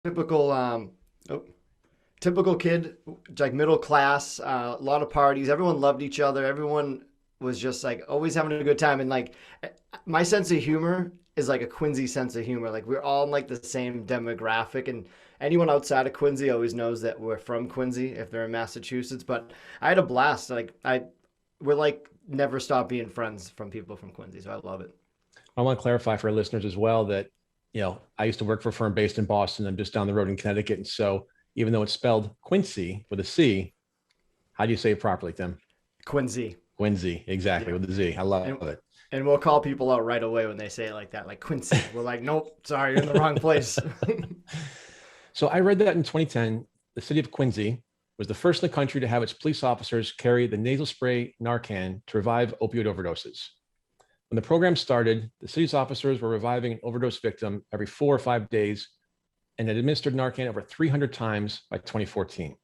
typical oh, typical kid, like middle class, a lot of parties. Everyone loved each other. Everyone was just like always having a good time. And like my sense of humor is like a Quincy sense of humor. Like we're all in like the same demographic, and anyone outside of Quincy always knows that we're from Quincy if they're in Massachusetts. But I had a blast. We're like never stop being friends from people from Quincy, so I love it. I want to clarify for our listeners as well that, I used to work for a firm based in Boston. I'm just down the road in Connecticut. And so even though it's spelled Quincy with a C, how do you say it properly, Tim? Quincy. Quincy, exactly, Yeah. with a Z. I love And it. and we'll call people out right away when they say it like that, like Quincy. We're like, nope, sorry, you're in the wrong place. So I read that in 2010, the city of Quincy was the first in the country to have its police officers carry the nasal spray Narcan to revive opioid overdoses. When the program started, the city's officers were reviving an overdose victim every 4 or 5 days and had administered Narcan over 300 times by 2014.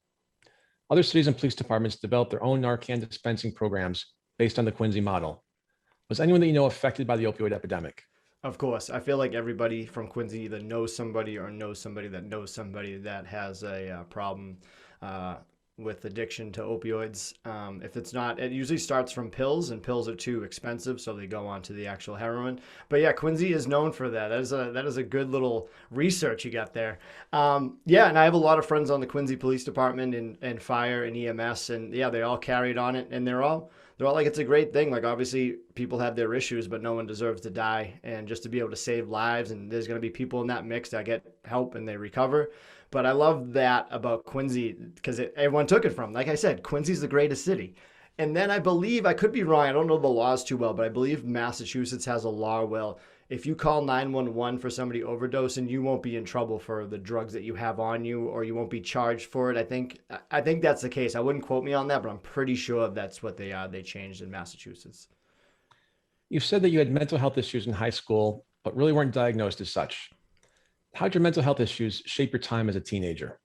Other cities and police departments developed their own Narcan dispensing programs based on the Quincy model. Was anyone that you know affected by the opioid epidemic? Of course, I feel like everybody from Quincy either knows somebody or knows somebody that has a problem uh, with addiction to opioids. If it's not, it usually starts from pills, and pills are too expensive, so they go on to the actual heroin. But yeah, Quincy is known for that. That is a good little research you got there. Yeah, and I have a lot of friends on the Quincy Police Department and fire and EMS, and yeah, they all carried on it, and they're all like, it's a great thing. Like, obviously, people have their issues, but no one deserves to die. And just to be able to save lives, and there's going to be people in that mix that get help and they recover. But I love that about Quincy because everyone took it from. Like I said, Quincy's the greatest city. And then I believe, I could be wrong, I don't know the laws too well, but I believe Massachusetts has a law where if you call 911 for somebody overdosing, you won't be in trouble for the drugs that you have on you, or you won't be charged for it. I think that's the case. I wouldn't quote me on that, but I'm pretty sure that's what they changed in Massachusetts. You've said that you had mental health issues in high school, but really weren't diagnosed as such. How did your mental health issues shape your time as a teenager?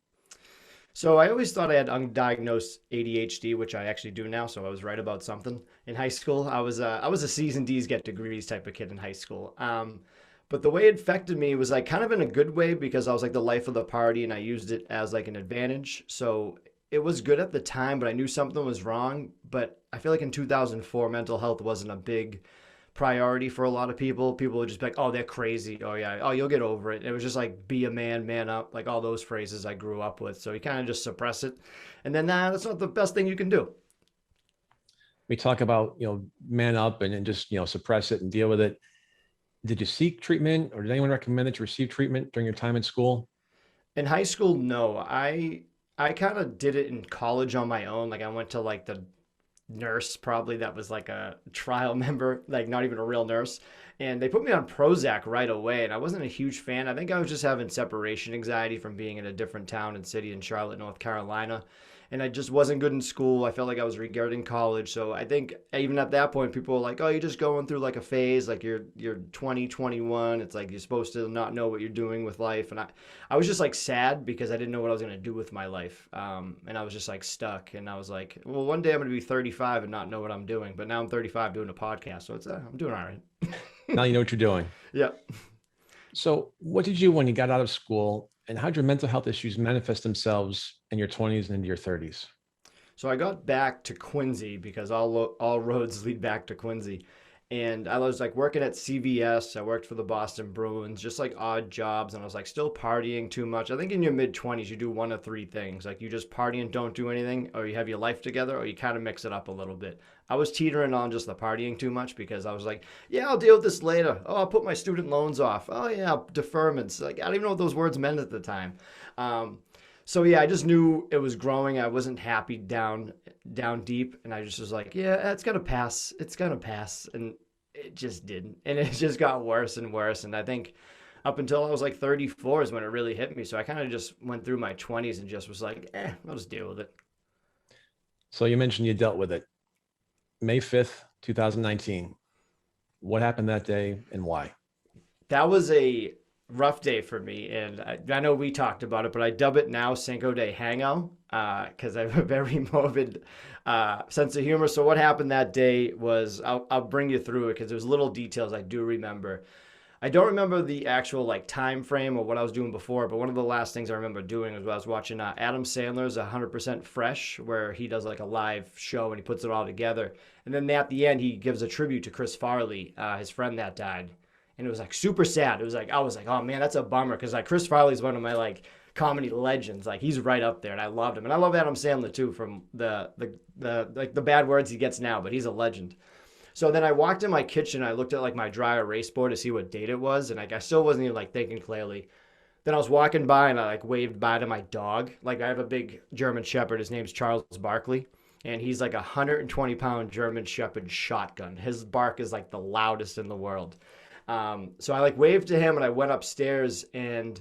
So I always thought I had undiagnosed ADHD, which I actually do now. So I was right about something. In high school, I was a C's and D's get degrees type of kid in high school. But the way it affected me was like kind of in a good way because I was like the life of the party and I used it as like an advantage. So it was good at the time, but I knew something was wrong. But I feel like in 2004, mental health wasn't a big priority for a lot of people. People would just be like, "Oh, they're crazy. Oh yeah, oh you'll get over it." It was just like, "Be a man, man up," like all those phrases I grew up with. So you kind of just suppress it, and then that's not the best thing you can do. We talk about, man up and just, suppress it and deal with it. Did you seek treatment or did anyone recommend that you receive treatment during your time in school? In high school, no, I kind of did it in college on my own. Like I went to like the nurse probably that was like a trial member, like not even a real nurse. And they put me on Prozac right away. And I wasn't a huge fan. I think I was just having separation anxiety from being in a different town and city in Charlotte, North Carolina. And I just wasn't good in school. I felt like I was regretting college. So I think even at that point, people were like, "Oh, you're just going through like a phase. Like you're 20, 21. It's like you're supposed to not know what you're doing with life." And I was just like sad because I didn't know what I was gonna do with my life. And I was just like stuck. And I was like, well, one day I'm gonna be 35 and not know what I'm doing. But now I'm 35 doing a podcast, so I'm doing all right. Now you know what you're doing. Yeah. So, what did you when you got out of school, and how did your mental health issues manifest themselves in your 20s and into your 30s? So I got back to Quincy because all roads lead back to Quincy. And I was like working at CVS. I worked for the Boston Bruins, just like odd jobs. And I was like still partying too much. I think in your mid 20s, you do one of three things. Like you just party and don't do anything, or you have your life together, or you kind of mix it up a little bit. I was teetering on just the partying too much because I was like, yeah, I'll deal with this later. Oh, I'll put my student loans off. Oh, yeah, deferments. Like I don't even know what those words meant at the time. Um, so yeah, I just knew it was growing. I wasn't happy down deep, and I just was like, yeah, it's gonna pass. It's gonna pass, and it just didn't, and it just got worse and worse. And I think up until I was like 34 is when it really hit me. So I kind of just went through my 20s and just was like, I'll just deal with it. So, you mentioned you dealt with it. May 5th, 2019. What happened that day and why? That was a rough day for me, and I know we talked about it, but I dub it now Cinco de Hangout because I have a very morbid sense of humor. So what happened that day was I'll bring you through it because there's little details I do remember. I don't remember the actual like time frame or what I was doing before, but one of the last things I remember doing was when I was watching Adam Sandler's 100% Fresh, where he does like a live show and he puts it all together. And then at the end, he gives a tribute to Chris Farley, his friend that died. And it was like super sad. It was like, I was like, oh man, that's a bummer. Cause like Chris Farley's one of my like comedy legends. Like he's right up there and I loved him. And I love Adam Sandler too from the like the bad words he gets now, but he's a legend. So then I walked in my kitchen. I looked at like my dry erase board to see what date it was, and like I still wasn't even like thinking clearly. Then I was walking by and I like waved bye to my dog. Like I have a big German Shepherd. His name's Charles Barkley, and he's like a 120-pound German Shepherd shotgun. His bark is like the loudest in the world. So I like waved to him and I went upstairs and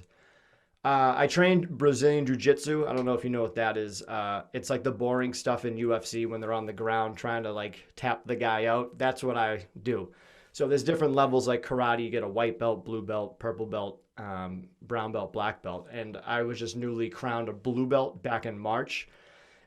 I trained Brazilian Jiu Jitsu. I don't know if you know what that is. It's like the boring stuff in UFC when they're on the ground trying to like tap the guy out. That's what I do. So there's different levels like karate. You get a white belt, blue belt, purple belt, brown belt, black belt. And I was just newly crowned a blue belt back in March.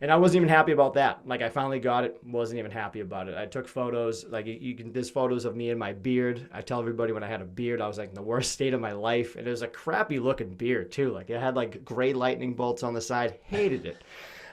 And I wasn't even happy about that. Like I finally got it, wasn't even happy about it. I took photos, like you can. There's photos of me and my beard. I tell everybody when I had a beard, I was like in the worst state of my life. And it was a crappy looking beard too. Like it had like gray lightning bolts on the side. Hated it.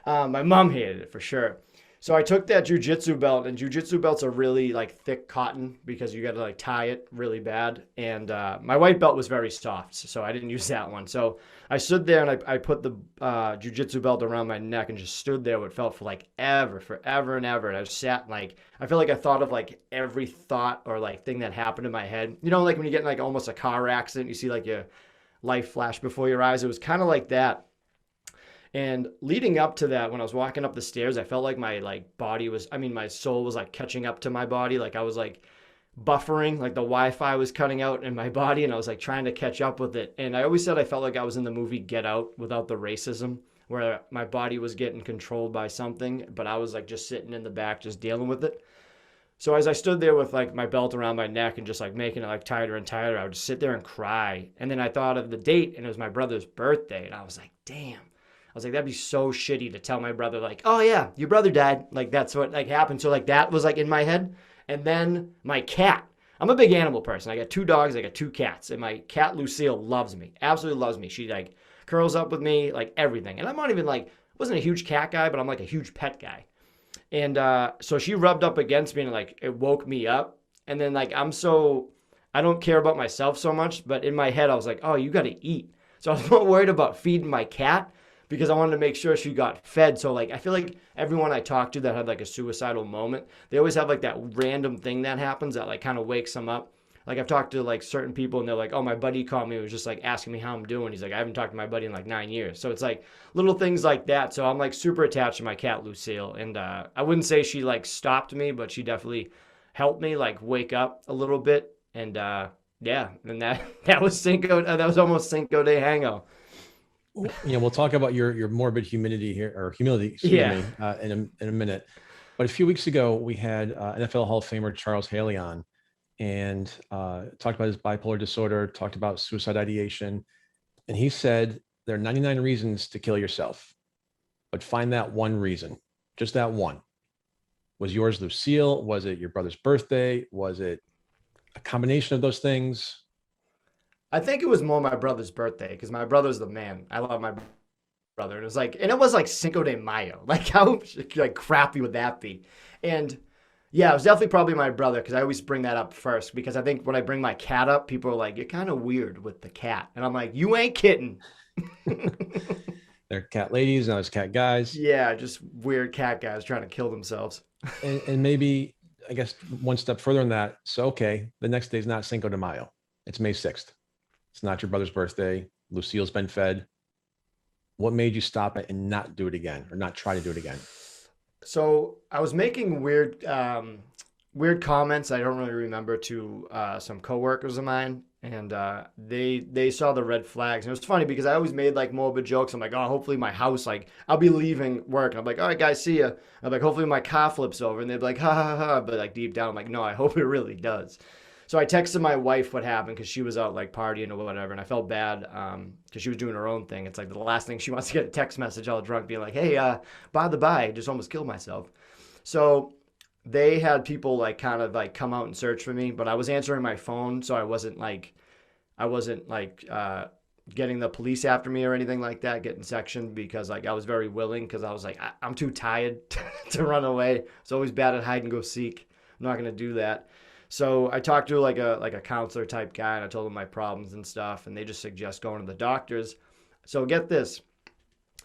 My mom hated it for sure. So I took that jujitsu belt, and jujitsu belts are really like thick cotton because you got to like tie it really bad. And my white belt was very soft, so I didn't use that one. So I stood there and I put the jujitsu belt around my neck and just stood there. What felt for like forever and ever. And I just sat like I feel like I thought of like every thought or like thing that happened in my head. You know, like when you get in like almost a car accident, you see like your life flash before your eyes. It was kind of like that. And leading up to that, when I was walking up the stairs, I felt like my like body was, I mean, my soul was like catching up to my body. Like I was like buffering, like the Wi-Fi was cutting out in my body and I was like trying to catch up with it. And I always said I felt like I was in the movie Get Out without the racism, where my body was getting controlled by something, but I was like just sitting in the back, just dealing with it. So as I stood there with like my belt around my neck and just like making it like tighter and tighter, I would just sit there and cry. And then I thought of the date and it was my brother's birthday. And I was like, damn. I was like, that'd be so shitty to tell my brother, like, oh yeah, your brother died. Like that's what like happened. So like that was like in my head. And then my cat. I'm a big animal person. I got 2 dogs, I got 2 cats. And my cat Lucille loves me. Absolutely loves me. She like curls up with me, like everything. And I'm not even like, wasn't a huge cat guy, but I'm like a huge pet guy. And so she rubbed up against me and like it woke me up. And then like I don't care about myself so much, but in my head I was like, oh, you got to eat. So I was more worried about feeding my cat because I wanted to make sure she got fed. So like I feel like everyone I talked to that had like a suicidal moment, they always have like that random thing that happens that like kind of wakes them up. Like I've talked to like certain people and they're like, oh, my buddy called me and was just like asking me how I'm doing. He's like, I haven't talked to my buddy in like 9 years. So it's like little things like that. So I'm like super attached to my cat Lucille. And I wouldn't say she like stopped me, but she definitely helped me like wake up a little bit. And yeah, and that was Cinco. That was almost Cinco de Hango. We'll talk about your morbid humidity here, or humility, excuse Yeah. me, in a minute. But a few weeks ago, we had NFL Hall of Famer Charles Haley on, and talked about his bipolar disorder, talked about suicide ideation, and he said there are 99 reasons to kill yourself, but find that one reason, just that one. Was yours Lucille? Was it your brother's birthday? Was it a combination of those things? I think it was more my brother's birthday because my brother's the man. I love my brother. And it was like, and it was like Cinco de Mayo. Like how like crappy would that be? And yeah, it was definitely probably my brother because I always bring that up first because I think when I bring my cat up, people are like, you're kind of weird with the cat. And I'm like, you ain't kidding. They're cat ladies, now it's cat guys. Yeah, just weird cat guys trying to kill themselves. And maybe, I guess, one step further than that. So, okay, the next day is not Cinco de Mayo. It's May 6th. It's not your brother's birthday. Lucille's been fed. What made you stop it and not do it again or not try to do it again? So I was making weird comments I don't really remember to some coworkers of mine, and they saw the red flags. And it was funny because I always made like morbid jokes. I'm like, oh, hopefully my house, like I'll be leaving work, and I'm like, all right, guys, see ya. I'm like, hopefully my car flips over, and they'd be like, ha ha ha. But like deep down, I'm like, no, I hope it really does. So I texted my wife what happened because she was out like partying or whatever, and I felt bad because she was doing her own thing. It's like the last thing she wants to get a text message all drunk being like, hey, by the by, I just almost killed myself. So they had people like kind of like come out and search for me, but I was answering my phone, so I wasn't like I wasn't like getting the police after me or anything like that, getting sectioned, because like I was very willing, because I was like, I'm too tired to run away. It's always bad at hide and go seek. I'm not gonna do that. So I talked to like a counselor type guy, and I told him my problems and stuff, and they just suggest going to the doctors. So get this,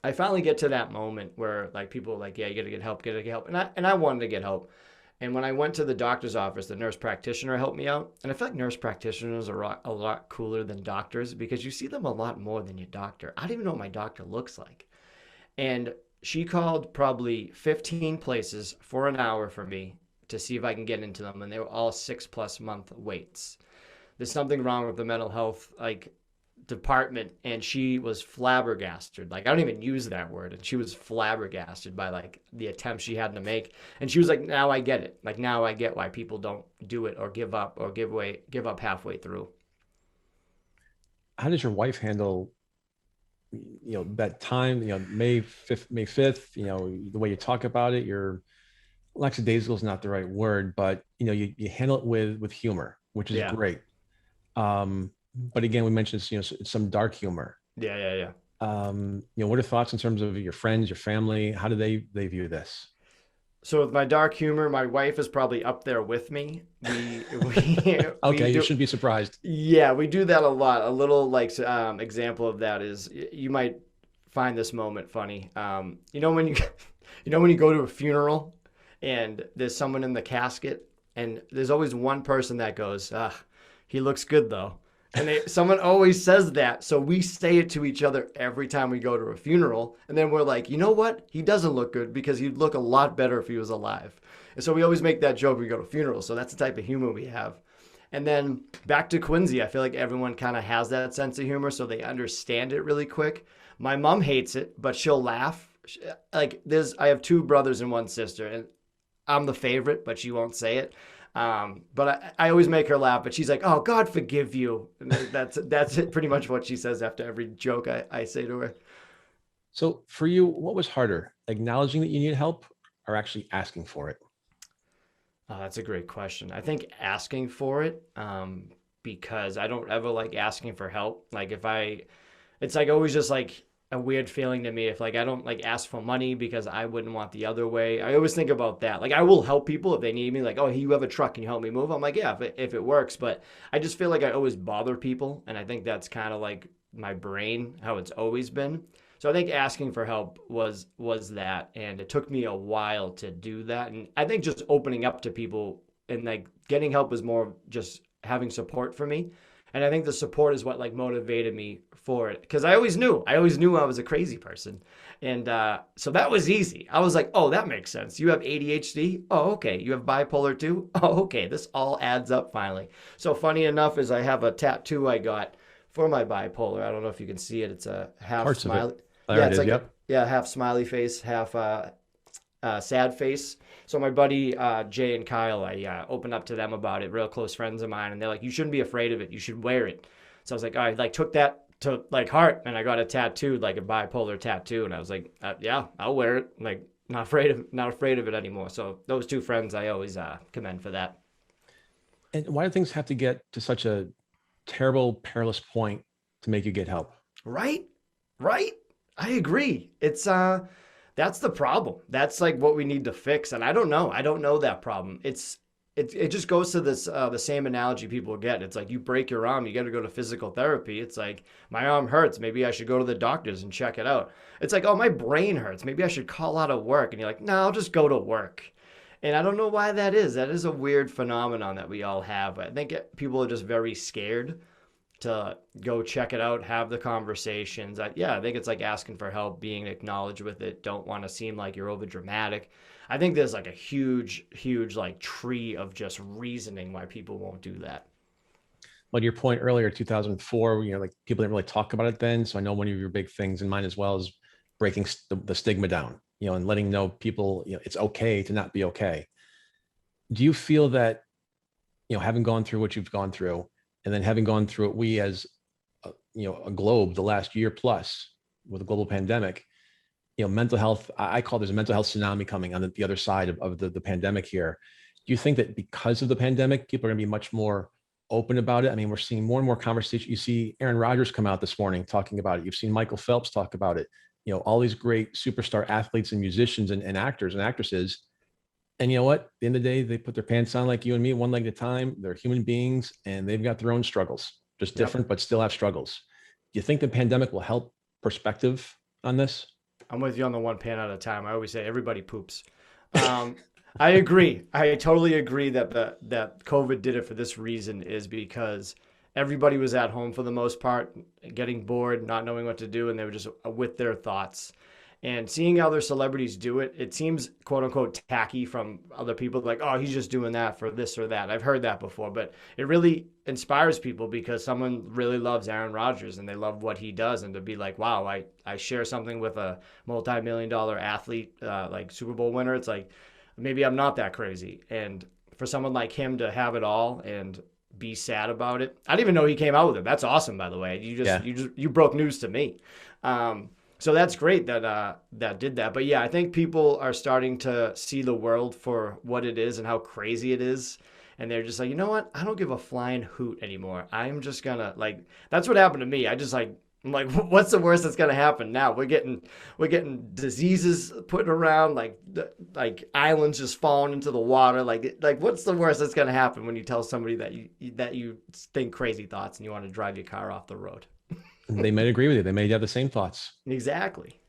I finally get to that moment where like people are like, yeah, you gotta get help, gotta get help, and I wanted to get help. And when I went to the doctor's office, the nurse practitioner helped me out. And I feel like nurse practitioners are a lot cooler than doctors, because you see them a lot more than your doctor. I don't even know what my doctor looks like. And she called probably 15 places for an hour for me to see if I can get into them. And they were all 6+ month waits. There's something wrong with the mental health like department, and she was flabbergasted. Like, I don't even use that word, and she was flabbergasted by like the attempt she had to make. And she was like, now I get it. Like, now I get why people don't do it or give up or give up halfway through. How does your wife handle, that time, May 5th, the way you talk about it, you're lackadaisical is not the right word, but you handle it with humor, which is Yeah. great. But again, we mentioned some dark humor. Yeah, yeah, yeah. What are thoughts in terms of your friends, your family? How do they view this? So with my dark humor, my wife is probably up there with me. We Okay, you do. shouldn't be surprised. Yeah, we do that a lot. A little like example of that is, you might find this moment funny. When you when you go to a funeral and there's someone in the casket, and there's always one person that goes, "Ah, he looks good though." And someone always says that, so we say it to each other every time we go to a funeral. And then we're like, you know what? He doesn't look good, because he'd look a lot better if he was alive. And so we always make that joke when we go to funerals. So that's the type of humor we have. And then back to Quincy, I feel like everyone kind of has that sense of humor, so they understand it really quick. My mom hates it, but she'll laugh. Like, I have two brothers and one sister, and I'm the favorite, but she won't say it. But I always make her laugh, but she's like, "Oh, God forgive you." And that's it, pretty much what she says after every joke I say to her. So for you, what was harder, acknowledging that you need help or actually asking for it? Oh, that's a great question. I think asking for it, because I don't ever like asking for help. Like, it's like always just like a weird feeling to me if like I don't like ask for money, because I wouldn't want the other way. I always think about that. Like, I will help people if they need me. Like, oh, you have a truck, can you help me move? I'm like, yeah, if it works. But I just feel like I always bother people, and I think that's kind of like my brain, how it's always been. So I think asking for help was that, and it took me a while to do that. And I think just opening up to people and like getting help was more just having support for me. And I think the support is what like motivated me for it, because I always knew I was a crazy person. And so that was easy. I was like, oh, that makes sense. You have ADHD? Oh, okay. You have bipolar too? Oh, okay. This all adds up finally. So funny enough is I have a tattoo I got for my bipolar. I don't know if you can see it. It's a half Parts of it. smiley. There Yeah, it it's is. like Yep. half smiley face, half sad face. So my buddy Jay and Kyle, I opened up to them about it, real close friends of mine, and they're like, "You shouldn't be afraid of it. You should wear it." So I was like, I like took that to like heart, and I got a tattoo, like a bipolar tattoo, and I was like, "Yeah, I'll wear it." Like, not afraid of it anymore. So those two friends, I always commend for that. And why do things have to get to such a terrible, perilous point to make you get help? Right? Right? I agree. It's that's the problem. That's like what we need to fix. And I don't know. I don't know that problem. It just goes to this the same analogy people get. It's like, you break your arm, you got to go to physical therapy. It's like, my arm hurts, maybe I should go to the doctors and check it out. It's like, oh, my brain hurts, maybe I should call out of work. And you're like, no, I'll just go to work. And I don't know why that is. That is a weird phenomenon that we all have. I think people are just very scared to go check it out, have the conversations. Yeah, I think it's like asking for help, being acknowledged with it. Don't want to seem like you're over dramatic. I think there's like a huge, huge like tree of just reasoning why people won't do that. Well, to your point earlier, 2004, like people didn't really talk about it then. So I know one of your big things in mine as well is breaking the stigma down, and letting know people, it's okay to not be okay. Do you feel that, having gone through what you've gone through, and then having gone through it, we as a globe, the last year plus with the global pandemic, mental health, I call there's a mental health tsunami coming on the other side of the pandemic here. Do you think that because of the pandemic, people are going to be much more open about it. I mean, we're seeing more and more conversation. You see Aaron Rodgers come out this morning talking about it. You've seen Michael Phelps talk about it. You know, all these great superstar athletes and musicians and actors and actresses. And you know what? At the end of the day, they put their pants on like you and me, one leg at a time. They're human beings and they've got their own struggles, just Yep. different, but still have struggles. Do you think the pandemic will help perspective on this? I'm with you on the one pan at a time. I always say everybody poops. Um, I agree. I totally agree that that COVID did it for this reason is because everybody was at home for the most part, getting bored, not knowing what to do, and they were just with their thoughts. And seeing other celebrities do it, it seems quote unquote tacky from other people, like, oh, he's just doing that for this or that. I've heard that before, but it really inspires people because someone really loves Aaron Rodgers and they love what he does. And to be like, wow, I share something with a multi-million-dollar athlete, like Super Bowl winner, it's like, maybe I'm not that crazy. And for someone like him to have it all and be sad about it, I didn't even know he came out with it. That's awesome, by the way. You broke news to me. So that's great that that did that. But yeah, I think people are starting to see the world for what it is and how crazy it is. And they're just like, you know what? I don't give a flying hoot anymore. I'm just gonna like. That's what happened to me. I'm like, what's the worst that's gonna happen now? We're getting diseases put around, like islands just falling into the water. Like what's the worst that's gonna happen when you tell somebody that you think crazy thoughts and you want to drive your car off the road? They might agree with you. They may have the same thoughts. Exactly.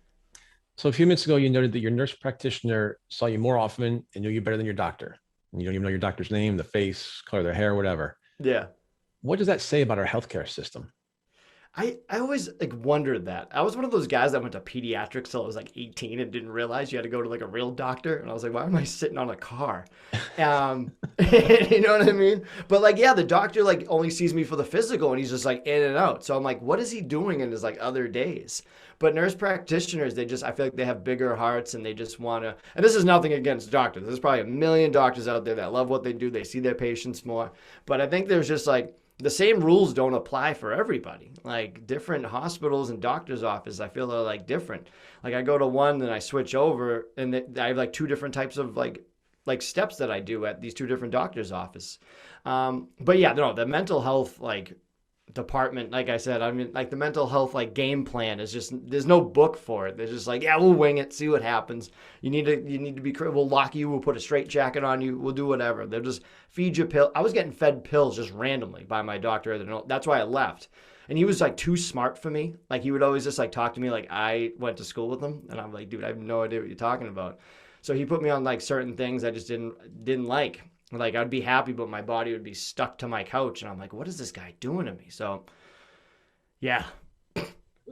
So a few minutes ago, you noted that your nurse practitioner saw you more often and knew you better than your doctor. And you don't even know your doctor's name, the face, color of their hair, whatever. Yeah. What does that say about our healthcare system? I always like wondered that. I was one of those guys that went to pediatrics till I was like 18 and didn't realize you had to go to like a real doctor. And I was like, why am I sitting on a car? You know what I mean? But like, yeah, the doctor like only sees me for the physical and he's just like in and out. So I'm like, what is he doing in his like other days? But nurse practitioners, I feel like they have bigger hearts and they just want to, and this is nothing against doctors. There's probably a million doctors out there that love what they do. They see their patients more. But I think there's just like, the same rules don't apply for everybody. Like different hospitals and doctor's offices, I feel are like different. Like I go to one and I switch over and I have like two different types of like steps that I do at these two different doctor's offices. But yeah, no, the mental health like department, like I said, I mean like the mental health like game plan is just there's no book for it. They're just like, yeah, we'll wing it, see what happens. You need to be, we'll lock you, we'll put a straight jacket on you, we'll do whatever. They'll just feed you pill. I was getting fed pills just randomly by my doctor. That's why I left. And he was like too smart for me. Like he would always just like talk to me like I went to school with him, and I'm like, dude, I have no idea what you're talking about. So he put me on like certain things I just didn't like. Like I'd be happy, but my body would be stuck to my couch, and I'm like, what is this guy doing to me? So, yeah,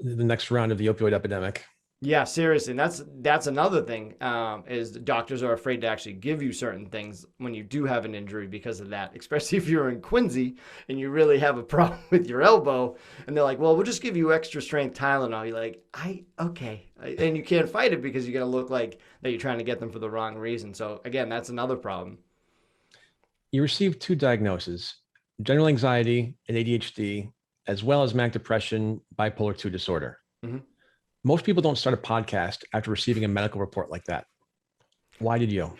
The next round of the opioid epidemic. yeah, seriously, and that's another thing. Is doctors are afraid to actually give you certain things when you do have an injury because of that, especially if you're in Quincy and you really have a problem with your elbow, and they're like, well, we'll just give you extra strength Tylenol. You're like, okay, and you can't fight it because you're gonna look like that you're trying to get them for the wrong reason. So again, that's another problem. You received two diagnoses, general anxiety and ADHD, as well as manic depression, bipolar 2 disorder. Mm-hmm. Most people don't start a podcast after receiving a medical report like that. Why did you?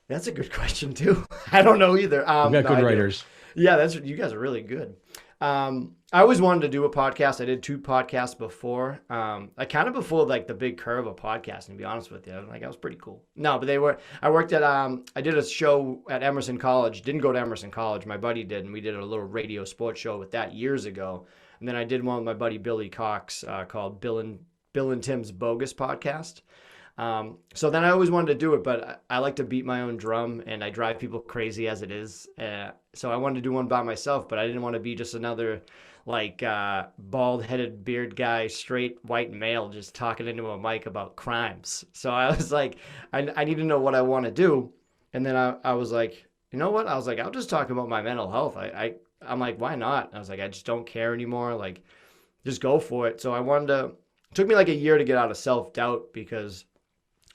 That's a good question too. I don't know either. We've got No, good writers. Yeah, you guys are really good. I always wanted to do a podcast. I did two podcasts before. I kind of before like the big curve of podcasting, to be honest with you. Like that was pretty cool. No, but I worked at I did a show at Emerson College. Didn't go to Emerson College. My buddy did, and we did a little radio sports show with that years ago. And then I did one with my buddy Billy Cox called Bill and Tim's Bogus Podcast. So then I always wanted to do it, but I like to beat my own drum and I drive people crazy as it is. So I wanted to do one by myself, but I didn't want to be just another like bald headed beard guy, straight white male, just talking into a mic about crimes. So I was like, I need to know what I want to do. And then I was like, you know what? I was like, I'll just talk about my mental health. I'm like, why not? I was like, I just don't care anymore. Like, just go for it. So it took me like a year to get out of self-doubt because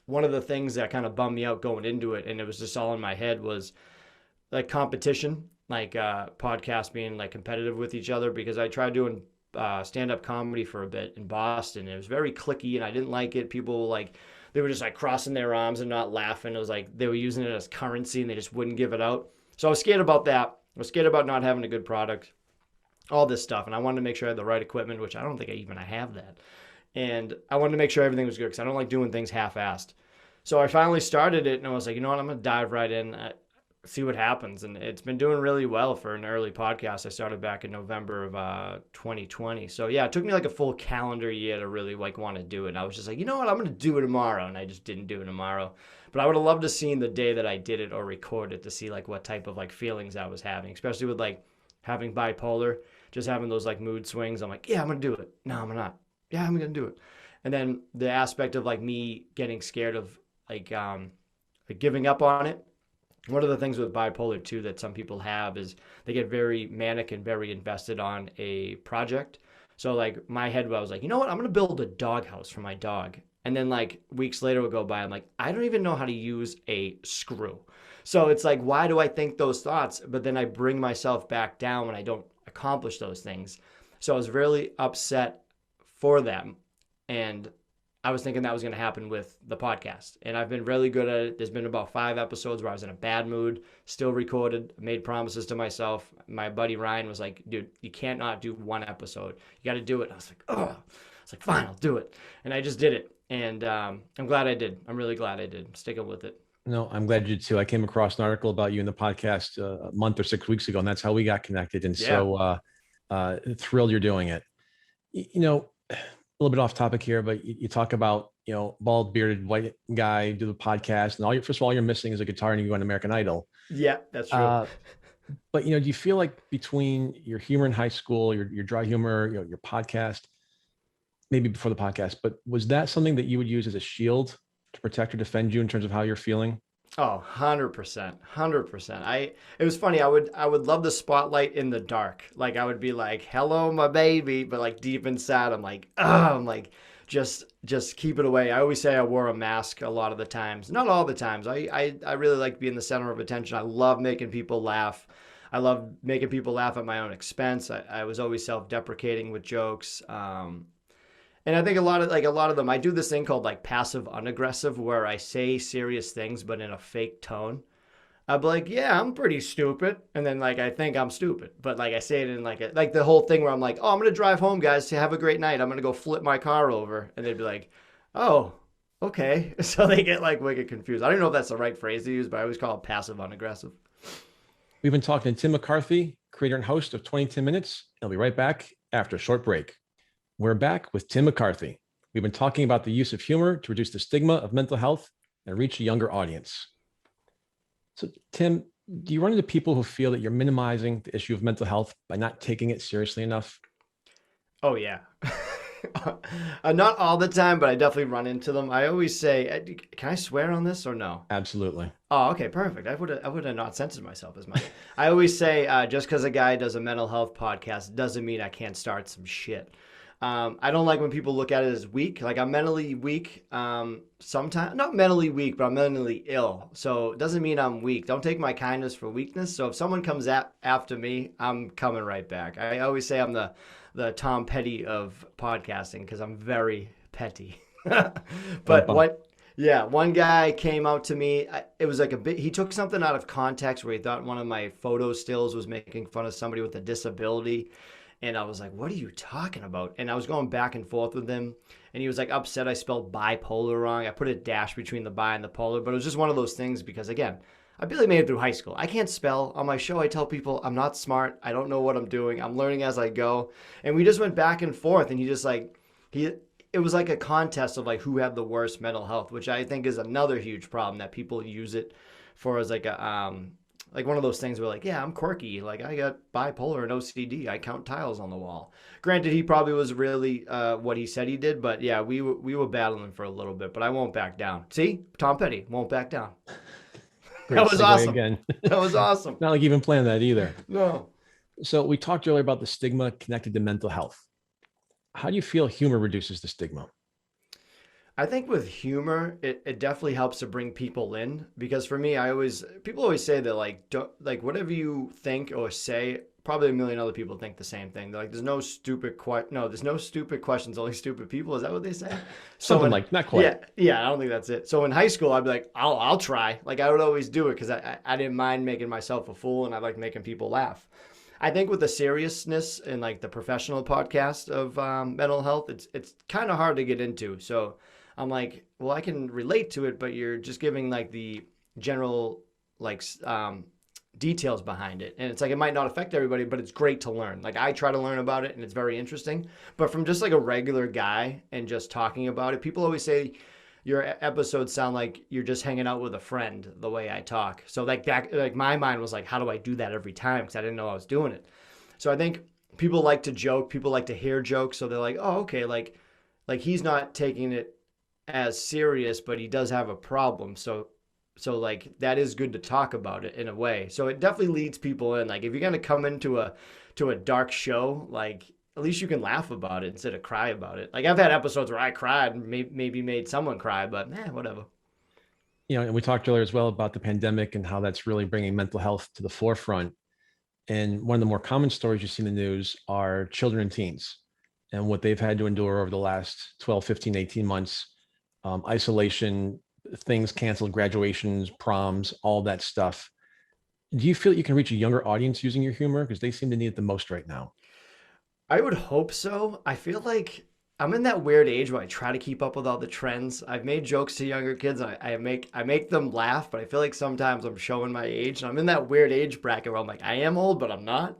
one of the things that kind of bummed me out going into it, and it was just all in my head, was like competition, like podcasts being like competitive with each other, because I tried doing stand-up comedy for a bit in Boston. It was very cliquey and I didn't like it. People they were just like crossing their arms and not laughing. It was like they were using it as currency and they just wouldn't give it out. So I was scared about that. I was scared about not having a good product, all this stuff. And I wanted to make sure I had the right equipment, which I don't think I have that. And I wanted to make sure everything was good because I don't like doing things half-assed. So I finally started it, and I was like, you know what, I'm going to dive right in, see what happens. And it's been doing really well for an early podcast. I started back in November of 2020. So yeah, it took me like a full calendar year to really like want to do it. And I was just like, you know what, I'm going to do it tomorrow. And I just didn't do it tomorrow. But I would have loved to seen the day that I did it or record it to see like what type of like feelings I was having, especially with like having bipolar, just having those like mood swings. I'm like, yeah, I'm going to do it. No, I'm not. Yeah, I'm going to do it. And then the aspect of like me getting scared of like giving up on it. One of the things with bipolar too that some people have is they get very manic and very invested on a project. So like my head, I was like, you know what? I'm gonna build a doghouse for my dog. And then like weeks later would go by. I'm like, I don't even know how to use a screw. So it's like, why do I think those thoughts? But then I bring myself back down when I don't accomplish those things. So I was really upset for them. And I was thinking that was going to happen with the podcast. And I've been really good at it. There's been about 5 episodes where I was in a bad mood, still recorded, made promises to myself. My buddy Ryan was like, dude, you can't not do 1 episode. You got to do it. I was like, oh, I was like, fine, I'll do it. And I just did it. And I'm glad I did. I'm really glad I did. I'm sticking with it. No, I'm glad you did too. I came across an article about you in the podcast a month or 6 weeks ago, and that's how we got connected. And so thrilled you're doing it. You know, a little bit off topic here, but you talk about, you know, bald bearded white guy do the podcast, and first of all, you're missing is a guitar and you go on American Idol. Yeah, that's true. But you know, do you feel like between your humor in high school, your dry humor, you know, your podcast, maybe before the podcast, but was that something that you would use as a shield to protect or defend you in terms of how you're feeling? Oh, 100%. 100%. It was funny. I would love the spotlight in the dark. Like I would be like, "Hello, my baby," but like deep inside I'm like, "Oh, I'm like just keep it away." I always say I wore a mask a lot of the times. Not all the times. I really like being the center of attention. I love making people laugh. I love making people laugh at my own expense. I was always self-deprecating with jokes. And I think a lot of them, I do this thing called like passive unaggressive where I say serious things, but in a fake tone. I'll be like, yeah, I'm pretty stupid. And then like, I think I'm stupid, but like I say it in like the whole thing where I'm like, oh, I'm going to drive home guys to have a great night. I'm going to go flip my car over. And they'd be like, oh, okay. So they get like wicked confused. I don't know if that's the right phrase to use, but I always call it passive unaggressive. We've been talking to Tim McCarthy, creator and host of 22 Minutes. I'll be right back after a short break. We're back with Tim McCarthy. We've been talking about the use of humor to reduce the stigma of mental health and reach a younger audience. So, Tim, do you run into people who feel that you're minimizing the issue of mental health by not taking it seriously enough? Oh, yeah. Not all the time, but I definitely run into them. I always say, can I swear on this or no? Absolutely. Oh, okay, perfect. I would have not censored myself as much. I always say, just because a guy does a mental health podcast doesn't mean I can't start some shit. I don't like when people look at it as weak. Like I'm mentally weak. Sometimes not mentally weak, but I'm mentally ill. So it doesn't mean I'm weak. Don't take my kindness for weakness. So if someone comes after me, I'm coming right back. I always say I'm the Tom Petty of podcasting because I'm very petty. But one guy came out to me. It was like he took something out of context where he thought one of my photo stills was making fun of somebody with a disability. And I was like, what are you talking about? And I was going back and forth with him. And he was like upset I spelled bipolar wrong. I put a dash between the bi and the polar. But it was just one of those things because, again, I barely made it through high school. I can't spell. On my show, I tell people I'm not smart. I don't know what I'm doing. I'm learning as I go. And we just went back and forth. And it was like a contest of like who had the worst mental health, which I think is another huge problem that people use it for as like like one of those things where like, yeah, I'm quirky. Like I got bipolar and OCD. I count tiles on the wall. Granted, he probably was really what he said he did, but yeah, we were battling for a little bit, but I won't back down. See, Tom Petty won't back down. That was awesome. Again. That was awesome. Not like you even planned that either. No. So we talked earlier about the stigma connected to mental health. How do you feel humor reduces the stigma? I think with humor, it definitely helps to bring people in because for me, people always say that like, don't, like whatever you think or say probably a million other people think the same thing. They're like, there's no stupid questions, only stupid people. Is that what they say? So Something in, like, not yeah, quite. yeah, I don't think that's it. So in high school, I'd be like, I'll try. Like I would always do it because I didn't mind making myself a fool, and I like making people laugh. I think with the seriousness and like the professional podcast of mental health, it's kind of hard to get into. So I'm like, well, I can relate to it, but you're just giving like the general like details behind it, and it's like it might not affect everybody, but it's great to learn. Like I try to learn about it, and it's very interesting. But from just like a regular guy and just talking about it, people always say your episodes sound like you're just hanging out with a friend the way I talk. So like that, like my mind was like, how do I do that every time? Because I didn't know I was doing it. So I think people like to joke, people like to hear jokes, so they're like, oh, okay, like he's not taking it as serious, but he does have a problem. So like that is good to talk about it in a way. So it definitely leads people in. Like if you're gonna come into a dark show, like at least you can laugh about it instead of cry about it. Like I've had episodes where I cried and maybe made someone cry, but whatever. And we talked earlier as well about the pandemic and how that's really bringing mental health to the forefront. And one of the more common stories you see in the news are children and teens and what they've had to endure over the last 12, 15, 18 months, isolation, things canceled, graduations, proms, all that stuff. Do you feel that you can reach a younger audience using your humor? Because they seem to need it the most right now. I would hope so. I feel like I'm in that weird age where I try to keep up with all the trends. I've made jokes to younger kids. I make them laugh, but I feel like sometimes I'm showing my age. And I'm in that weird age bracket where I'm like, I am old, but I'm not.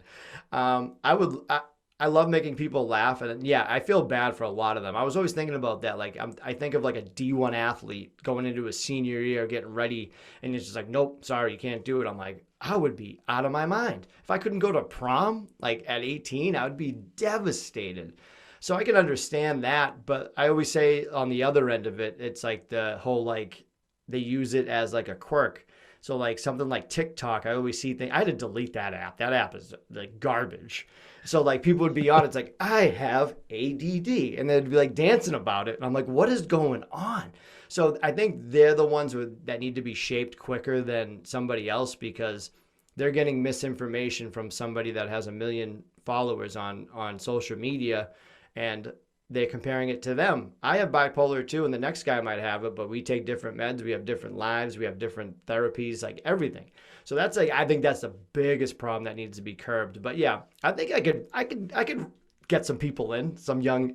I love making people laugh, and yeah, I feel bad for a lot of them. I was always thinking about that. Like I think of like a D1 athlete going into his senior year, getting ready, and it's just like, nope, sorry, you can't do it. I'm like, I would be out of my mind if I couldn't go to prom. Like at 18, I would be devastated. So I can understand that, but I always say on the other end of it, it's like the whole like they use it as like a quirk. So like something like TikTok, I always see things. I had to delete that app. That app is like garbage. So like people would be on, it's like, I have ADD. And they'd be like dancing about it. And I'm like, what is going on? So I think they're the ones that need to be shaped quicker than somebody else because they're getting misinformation from somebody that has a million followers on social media, and they're comparing it to them. I have bipolar too, and the next guy might have it, but we take different meds, we have different lives, we have different therapies, like everything. So that's like I think that's the biggest problem that needs to be curbed. But yeah, I think I could get some people in, some young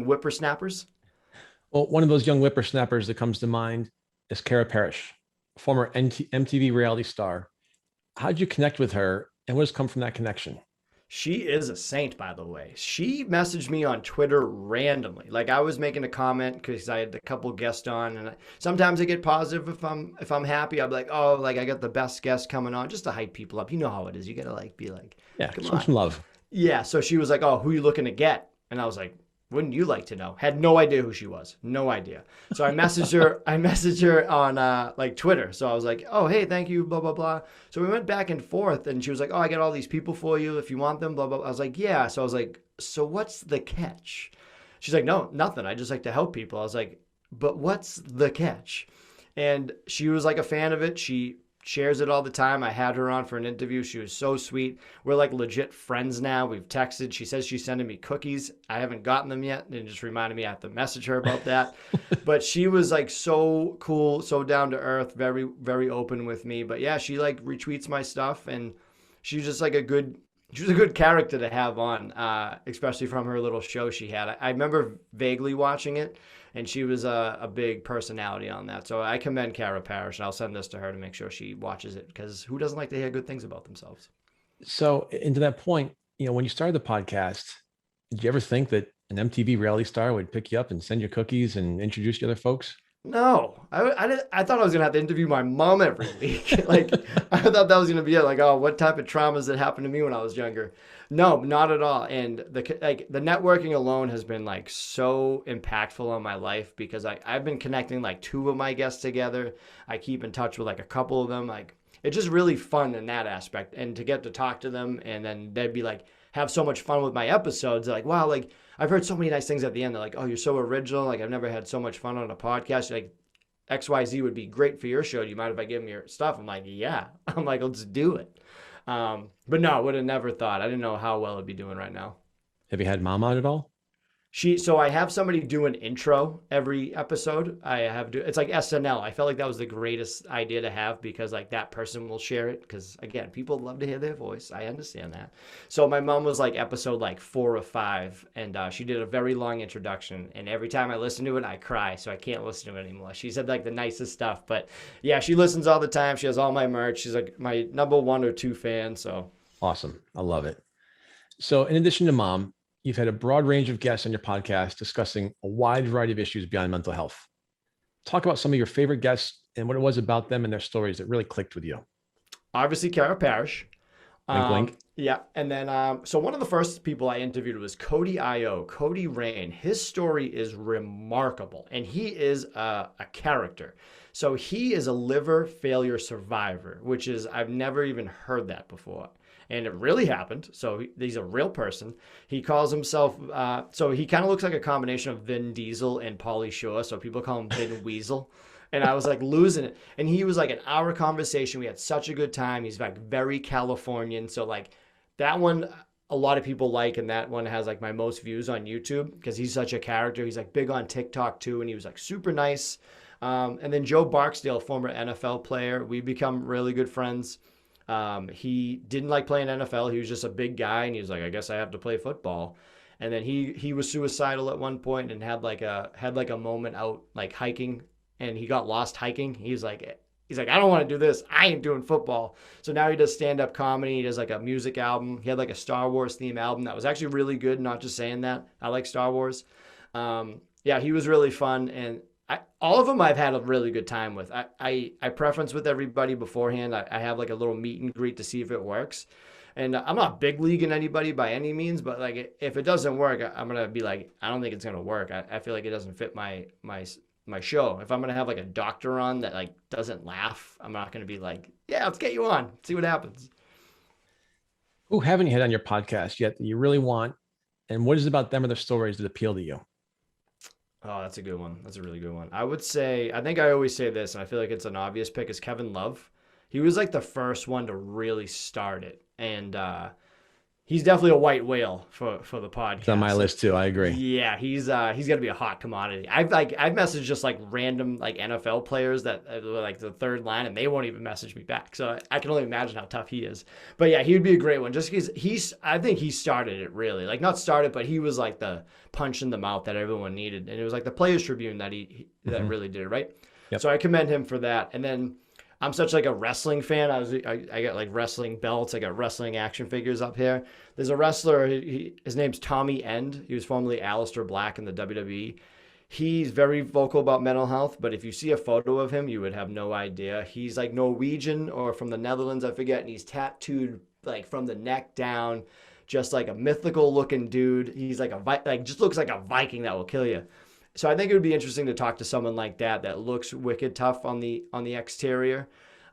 whippersnappers. Well, one of those young whippersnappers that comes to mind is Cara Parish, former MTV reality star. How did you connect with her, and what has come from that connection? She is a saint, by the way. She messaged me on Twitter randomly. Like I was making a comment because I had a couple guests on, and sometimes I get positive if I'm happy. I'm like, oh, like I got the best guest coming on, just to hype people up. You know how it is. You gotta like be like, Yeah, come show on. some love. Yeah. So she was like, oh, who are you looking to get? And I was like, wouldn't you like to know? Had no idea who she was. No idea. So I messaged her. I messaged her on like Twitter. So I was like, oh, hey, thank you, blah blah blah. So we went back and forth, and she was like, oh, I got all these people for you if you want them, blah blah. I was like, yeah. So I was like, so what's the catch? She's like, no, nothing. I just like to help people. I was like, but what's the catch? And she was like a fan of it. She shares it all the time. I had her on for an interview. She was so sweet. We're like legit friends now. We've texted. She says she's sending me cookies. I haven't gotten them yet. And it just reminded me I have to message her about that. But she was like so cool, so down to earth, very, very open with me. But yeah, she like retweets my stuff, and she's just like she was a good character to have on, especially from her little show she had. I remember vaguely watching it, and she was a big personality on that. So I commend Cara Parish, and I'll send this to her to make sure she watches it, because who doesn't like to hear good things about themselves? So, and to that point, when you started the podcast, did you ever think that an MTV reality star would pick you up and send you cookies and introduce you to other folks? No, I thought I was gonna have to interview my mom every week. Like I thought that was gonna be it. Like, oh, what type of traumas that happened to me when I was younger? No, not at all. And the networking alone has been like so impactful on my life, because I've been connecting like two of my guests together. I keep in touch with like a couple of them. Like it's just really fun in that aspect, and to get to talk to them, and then they'd be like have so much fun with my episodes. They're like, wow, like I've heard so many nice things at the end. They're like, oh, you're so original. Like I've never had so much fun on a podcast. Like XYZ would be great for your show. Do you mind if I give them your stuff? I'm like, yeah. I'm like, let's do it. But no, would have never thought. I didn't know how well it'd be doing right now. Have you had mom on at all? So I have somebody do an intro every episode. It's like SNL. I felt like that was the greatest idea to have because like that person will share it. Because again, people love to hear their voice. I understand that. So my mom was like episode like 4 or 5, and she did a very long introduction. And every time I listen to it, I cry. So I can't listen to it anymore. She said like the nicest stuff, but yeah, she listens all the time. She has all my merch. She's like my number 1 or 2 fan. So Awesome. I love it. So, in addition to mom, you've had a broad range of guests on your podcast discussing a wide variety of issues beyond mental health. Talk about some of your favorite guests and what it was about them and their stories that really clicked with you. obviously Cara Parish. Wink, wink. Yeah, and then so one of the first people I interviewed was Cody Io, Cody Rain. His story is remarkable, and he is a character. So he is a liver failure survivor, which is I've never even heard that before, and it really happened. So he's a real person. He calls himself so he kind of looks like a combination of Vin Diesel and Pauly Shore. So people call him Vin Weasel. And I was like losing it. And he was like an hour conversation. We had such a good time. He's like very Californian. So like that one, a lot of people like, and that one has like my most views on YouTube because he's such a character. He's like big on TikTok too. And he was like super nice. And then Joe Barksdale, former NFL player, we become really good friends. He didn't like playing NFL. He was just a big guy. And he was like, I guess I have to play football. And then he was suicidal at one point and had like a moment out like hiking, and he got lost hiking. He's like, I don't want to do this. I ain't doing football. So now he does stand-up comedy. He does like a music album. He had like a Star Wars theme album that was actually really good. Not just saying that. I like Star Wars. Yeah, he was really fun. And all of them I've had a really good time with. I preference with everybody beforehand. I have like a little meet and greet to see if it works. And I'm not big leaguing anybody by any means, but like if it doesn't work, I'm going to be like, I don't think it's going to work. I feel like it doesn't fit my show. If I'm going to have like a doctor on that like doesn't laugh, I'm not going to be like, yeah, let's get you on, see what happens. Who haven't you had on your podcast yet that you really want? And what is it about them or their stories that appeal to you? Oh, that's a good one. That's a really good one. I would say, I think I always say this, and I feel like it's an obvious pick, is Kevin Love. He was like the first one to really start it. And he's definitely a white whale for the podcast. It's on my list too. I agree. Yeah, he's gonna be a hot commodity. I've messaged just like random like NFL players that like the third line, and they won't even message me back. So I can only imagine how tough he is. But yeah, he would be a great one just because I think he started it really, like not started, but he was like the punch in the mouth that everyone needed, and it was like the Players Tribune that that really did it right. Yep. So I commend him for that, and then. I'm such like a wrestling fan. I got like wrestling belts. I got wrestling action figures up here. There's a wrestler. His name's Tommy End. He was formerly Aleister Black in the WWE. He's very vocal about mental health, but if you see a photo of him, you would have no idea. He's like Norwegian or from the Netherlands, I forget, and he's tattooed like from the neck down, just like a mythical looking dude. He's like just looks like a Viking that will kill you. So I think it would be interesting to talk to someone like that looks wicked tough on the exterior.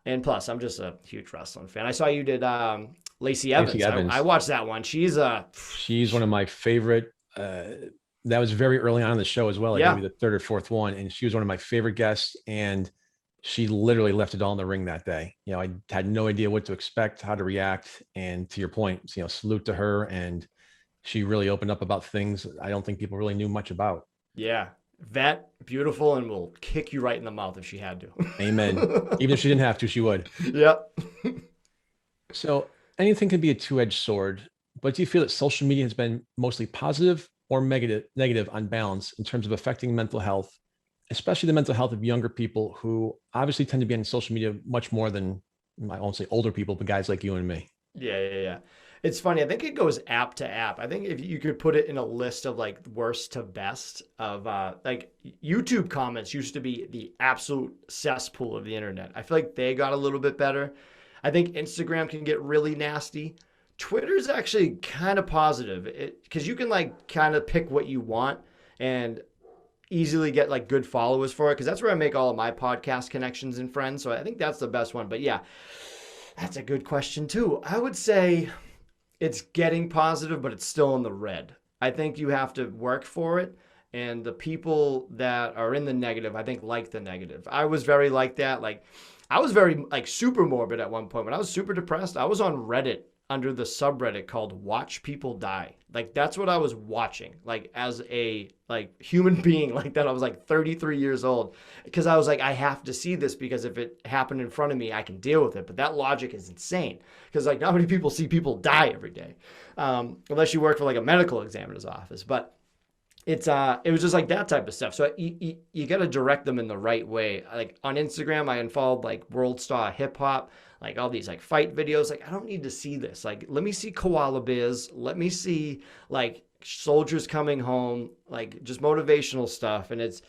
And plus, I'm just a huge wrestling fan. I saw you did Lacey Evans. I watched that one. She's one of my favorite. That was very early on in the show as well. Like maybe the third or fourth one. And she was one of my favorite guests. And she literally left it all in the ring that day. You know, I had no idea what to expect, how to react. And to your point, salute to her. And she really opened up about things I don't think people really knew much about. Yeah. Vet, beautiful, and will kick you right in the mouth if she had to. Amen. Even if she didn't have to, she would. Yep. So anything can be a two-edged sword, but do you feel that social media has been mostly positive or negative on balance in terms of affecting mental health, especially the mental health of younger people who obviously tend to be on social media much more than, I won't say older people, but guys like you and me? Yeah. It's funny. I think it goes app to app. I think if you could put it in a list of like worst to best of like YouTube comments used to be the absolute cesspool of the internet. I feel like they got a little bit better. I think Instagram can get really nasty. Twitter's actually kind of positive because you can like kind of pick what you want and easily get like good followers for it because that's where I make all of my podcast connections and friends. So I think that's the best one. But yeah, that's a good question too. I would say it's getting positive, but it's still in the red. I think you have to work for it. And the people that are in the negative, I think, like the negative. I was very like that. Like, I was very like super morbid at one point. When I was super depressed, I was on Reddit under the subreddit called Watch People Die. Like, that's what I was watching, like, as a like human being. Like that, I was like 33 years old, because I was like, I have to see this, because if it happened in front of me, I can deal with it. But that logic is insane, because like not many people see people die every day, unless you work for like a medical examiner's office. But it was just like that type of stuff. So you got to direct them in the right way. Like on Instagram, I unfollowed like World Star Hip Hop, like all these like fight videos. Like, I don't need to see this. Like, let me see koala bears. Let me see like soldiers coming home, like just motivational stuff. And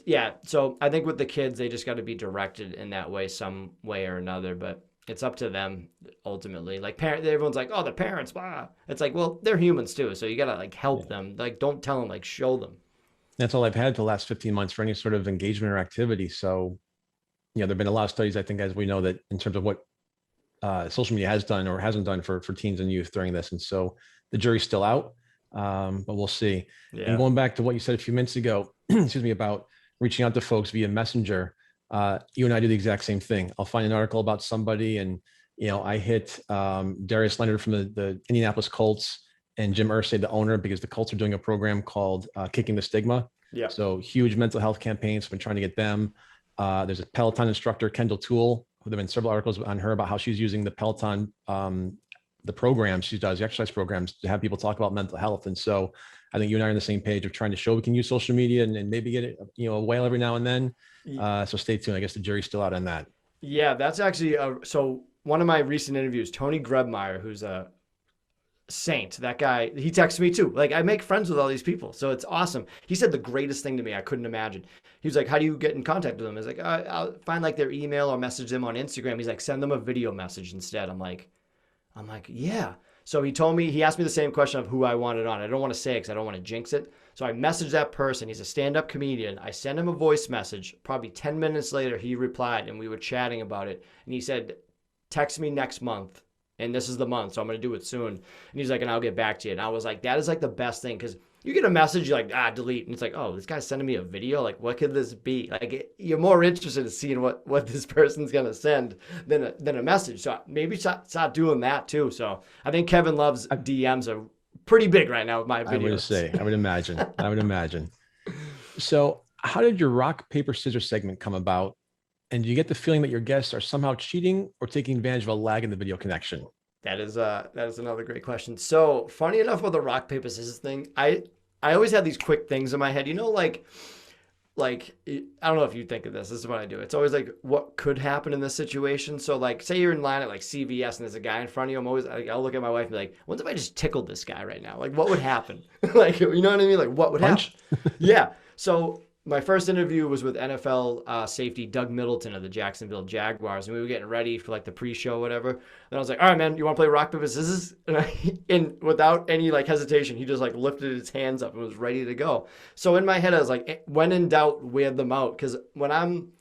yeah. So I think with the kids, they just got to be directed in that way, some way or another. But it's up to them ultimately. Like, everyone's like, oh, the parents, blah. It's like, well, they're humans too, so you gotta like help them. Like, don't tell them, like, show them. That's all I've had for the last 15 months for any sort of engagement or activity. So, there've been a lot of studies, I think, as we know, that in terms of what social media has done or hasn't done for teens and youth during this. And so the jury's still out, but we'll see. Yeah. And going back to what you said a few minutes ago, excuse me, about reaching out to folks via Messenger, you and I do the exact same thing. I'll find an article about somebody, and I hit Darius Leonard from the Indianapolis Colts and Jim Irsay, the owner, because the Colts are doing a program called Kicking the Stigma. Yeah. So huge mental health campaigns. I've been trying to get them. There's a Peloton instructor, Kendall Toole, who there have been several articles on her about how she's using the Peloton, the program she does, the exercise programs, to have people talk about mental health. And so I think you and I are on the same page of trying to show we can use social media and maybe get it, a whale every now and then. So stay tuned. I guess the jury's still out on that. Yeah, that's actually so one of my recent interviews, Tony Grebmeyer, who's a saint. That guy, he texts me too. Like, I make friends with all these people, so it's awesome. He said the greatest thing to me I couldn't imagine. He was like, how do you get in contact with them? He's like, I'll find like their email or message them on Instagram. He's like, send them a video message instead. I'm like, yeah. So he asked me the same question of who I wanted on. I don't want to say it because I don't want to jinx it. So I messaged that person. He's a stand-up comedian. I sent him a voice message. Probably 10 minutes later, he replied, and we were chatting about it. And he said, text me next month. And this is the month, so I'm going to do it soon. And he's like, and I'll get back to you. And I was like, that is like the best thing, because you get a message, you're like, delete. And it's like, oh, this guy's sending me a video? Like, what could this be? Like, you're more interested in seeing what this person's going to send than a message. So maybe start doing that too. So I think Kevin Love's DMs are pretty big right now with my videos. I would imagine. So how did your rock, paper, scissors segment come about? And do you get the feeling that your guests are somehow cheating or taking advantage of a lag in the video connection? That is another great question. So funny enough with the rock, paper, scissors thing, I always had these quick things in my head. like I don't know if you think of this. This is what I do. It's always like, what could happen in this situation? So like, say you're in line at like CVS and there's a guy in front of you. I'll look at my wife and be like, what if I just tickled this guy right now? Like, what would happen? Like, you know what I mean? Like, what would happen? Yeah. So my first interview was with NFL safety Doug Middleton of the Jacksonville Jaguars, and we were getting ready for like the pre-show, whatever. And I was like, "All right, man, you want to play rock paper scissors?" And without any like hesitation, he just like lifted his hands up and was ready to go. So in my head, I was like, "When in doubt, wear them out." Because when I'm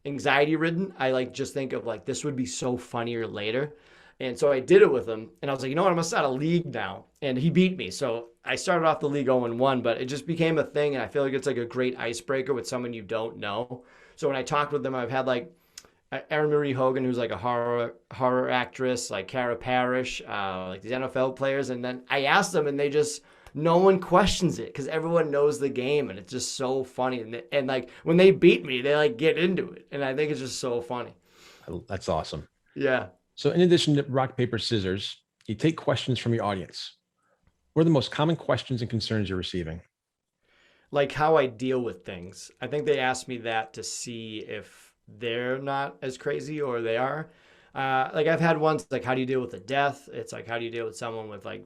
anxiety ridden, I like just think of like, this would be so funnier later. And so I did it with him, and I was like, you know what, I'm gonna start a league now. And he beat me, so I started off the league 0-1, but it just became a thing, and I feel like it's like a great icebreaker with someone you don't know. So when I talked with them, I've had like Erin Marie Hogan, who's like a horror actress, like Cara Parish, like these NFL players, and then I asked them, and no one questions it because everyone knows the game, and it's just so funny. And like when they beat me, they like get into it, and I think it's just so funny. That's awesome. Yeah. So in addition to rock, paper, scissors, you take questions from your audience. What are the most common questions and concerns you're receiving? Like how I deal with things. I think they asked me that to see if they're not as crazy or they are. Like I've had ones like, how do you deal with a death? It's like, how do you deal with someone with like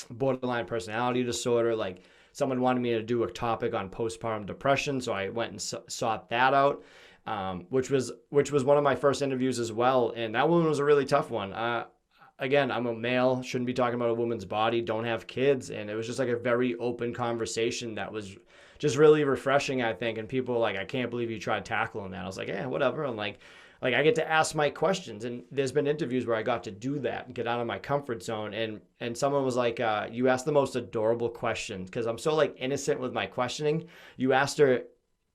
borderline personality disorder? Like someone wanted me to do a topic on postpartum depression, so I went and sought that out. Which was one of my first interviews as well. And that one was a really tough one. Again, I'm a male, shouldn't be talking about a woman's body, don't have kids. And it was just like a very open conversation that was just really refreshing, I think. And people were like, I can't believe you tried tackling that. I was like, yeah, whatever. I'm like, like I get to ask my questions, and there's been interviews where I got to do that and get out of my comfort zone. And someone was like, you asked the most adorable question, because I'm so like innocent with my questioning. You asked her,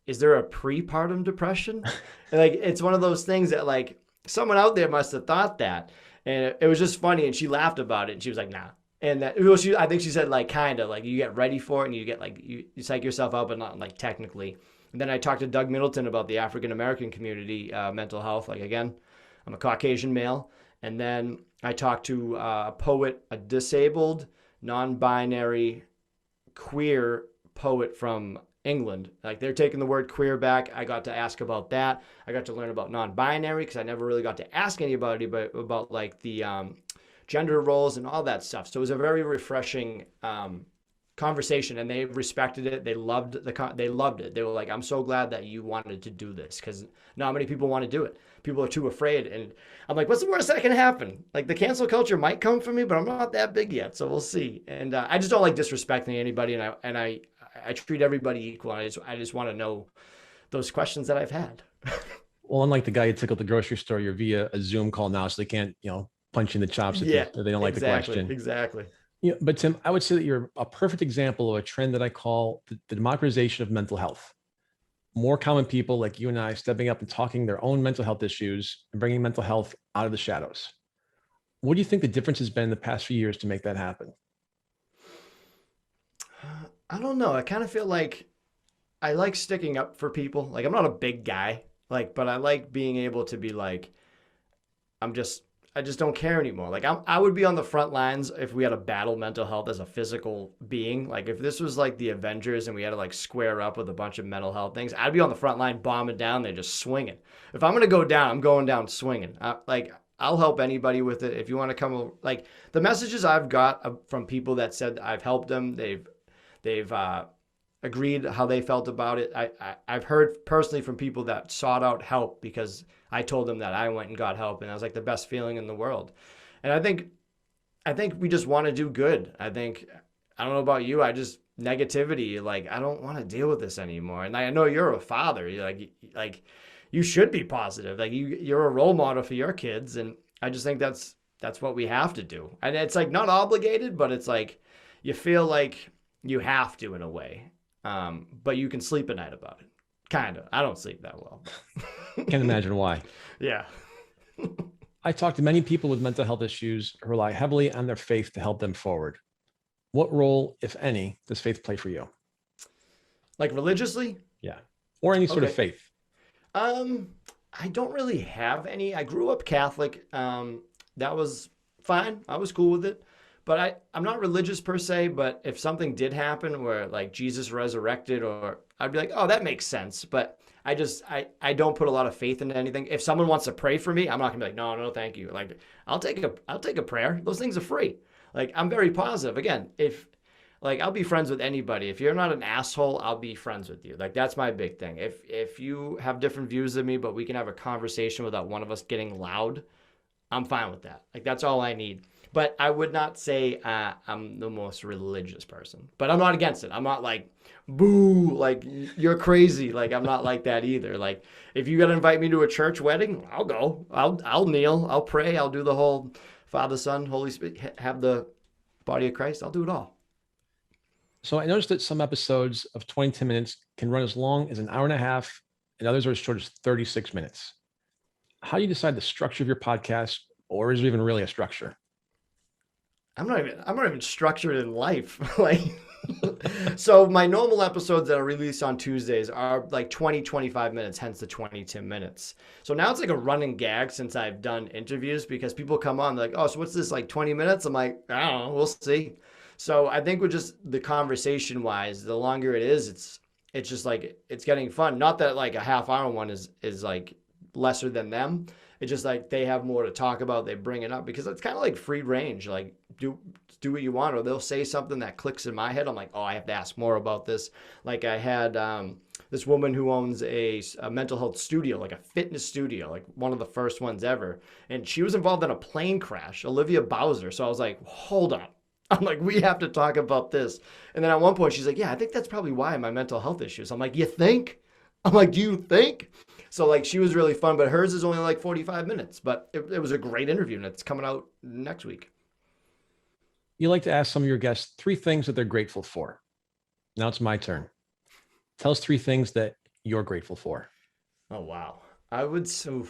is there a prepartum depression? And like it's one of those things that like someone out there must have thought that. And it was just funny, and she laughed about it, and she was like, nah. And that, well, I think she said like kind of like you get ready for it, and you get like you psych yourself out, but not like technically. And then I talked to Doug Middleton about the African American community mental health. Like again, I'm a Caucasian male, and then I talked to a poet, a disabled, non-binary, queer poet from England. Like they're taking the word queer back. I got to ask about that. I got to learn about non-binary because I never really got to ask anybody about like the gender roles and all that stuff. So it was a very refreshing conversation, and they respected it. They loved they loved it. They were like, I'm so glad that you wanted to do this, because not many people want to do it. People are too afraid. And I'm like, what's the worst that can happen? Like the cancel culture might come for me, but I'm not that big yet, so we'll see. And I just don't like disrespecting anybody, and I treat everybody equal. I just want to know those questions that I've had. Well, unlike the guy you took at the grocery store, you're via a Zoom call now, so they can't, punch in the chops if they don't like the question. Exactly. But Tim, I would say that you're a perfect example of a trend that I call the democratization of mental health. More common people like you and I stepping up and talking their own mental health issues and bringing mental health out of the shadows. What do you think the difference has been in the past few years to make that happen? I don't know. I kind of feel like I like sticking up for people. Like I'm not a big guy, but I like being able to be like, I just don't care anymore. Like I would be on the front lines if we had to battle mental health as a physical being. Like if this was like the Avengers and we had to like square up with a bunch of mental health things, I'd be on the front line bombing down there, just swinging. If I'm going to go down, I'm going down swinging. I'll help anybody with it. If you want to come, like the messages I've got from people that said I've helped them, they've agreed how they felt about it. I've heard personally from people that sought out help because I told them that I went and got help, and that was like the best feeling in the world. And I think we just want to do good. I don't know about you. Negativity, like I don't want to deal with this anymore. And I know you're a father. You're like you should be positive. Like you're a role model for your kids, and I just think that's what we have to do. And it's like not obligated, but it's like you feel like you have to in a way. But you can sleep at night about it. Kind of. I don't sleep that well. Can't imagine why. Yeah. I talk to many people with mental health issues who rely heavily on their faith to help them forward. What role, if any, does faith play for you? Like religiously? Yeah. Or any sort of faith? I don't really have any. I grew up Catholic. That was fine. I was cool with it. But I'm not religious per se, but if something did happen where like Jesus resurrected, or I'd be like, oh, that makes sense. But I don't put a lot of faith into anything. If someone wants to pray for me, I'm not gonna be like, no, thank you. Like I'll take a prayer. Those things are free. Like I'm very positive. Again, I'll be friends with anybody. If you're not an asshole, I'll be friends with you. Like that's my big thing. If you have different views than me, but we can have a conversation without one of us getting loud, I'm fine with that. Like that's all I need. But I would not say I'm the most religious person. But I'm not against it. I'm not like, boo, like you're crazy. Like I'm not like that either. Like if you gotta invite me to a church wedding, I'll go. I'll kneel. I'll pray. I'll do the whole Father, Son, Holy Spirit, have the body of Christ. I'll do it all. So I noticed that some episodes of 20 minutes can run as long as an hour and a half, and others are as short as 36 minutes. How do you decide the structure of your podcast, or is there even really a structure? I'm not even structured in life. So my normal episodes that are released on Tuesdays are like 25 minutes, hence the 22 minutes. So now it's like a running gag since I've done interviews, because people come on, they're like, oh, so what's this, like 20 minutes? I'm like, I don't know, we'll see. So I think with just the conversation wise, the longer it is, it's just like, it's getting fun. Not that like a half hour one is like lesser than them. It's just like they have more to talk about. They bring it up because it's kind of like free range. Like do what you want, or they'll say something that clicks in my head. I'm like, oh, I have to ask more about this. Like I had this woman who owns a mental health studio, like a fitness studio, like one of the first ones ever. And she was involved in a plane crash, Olivia Bowser. So I was like, hold on. I'm like, we have to talk about this. And then at one point she's like, yeah, I think that's probably why my mental health issues. I'm like, you think? I'm like, do you think? So like she was really fun, but hers is only like 45 minutes. But it was a great interview, and it's coming out next week. You like to ask some of your guests 3 things that they're grateful for. Now it's my turn. Tell us 3 things that you're grateful for. Oh wow, I would so.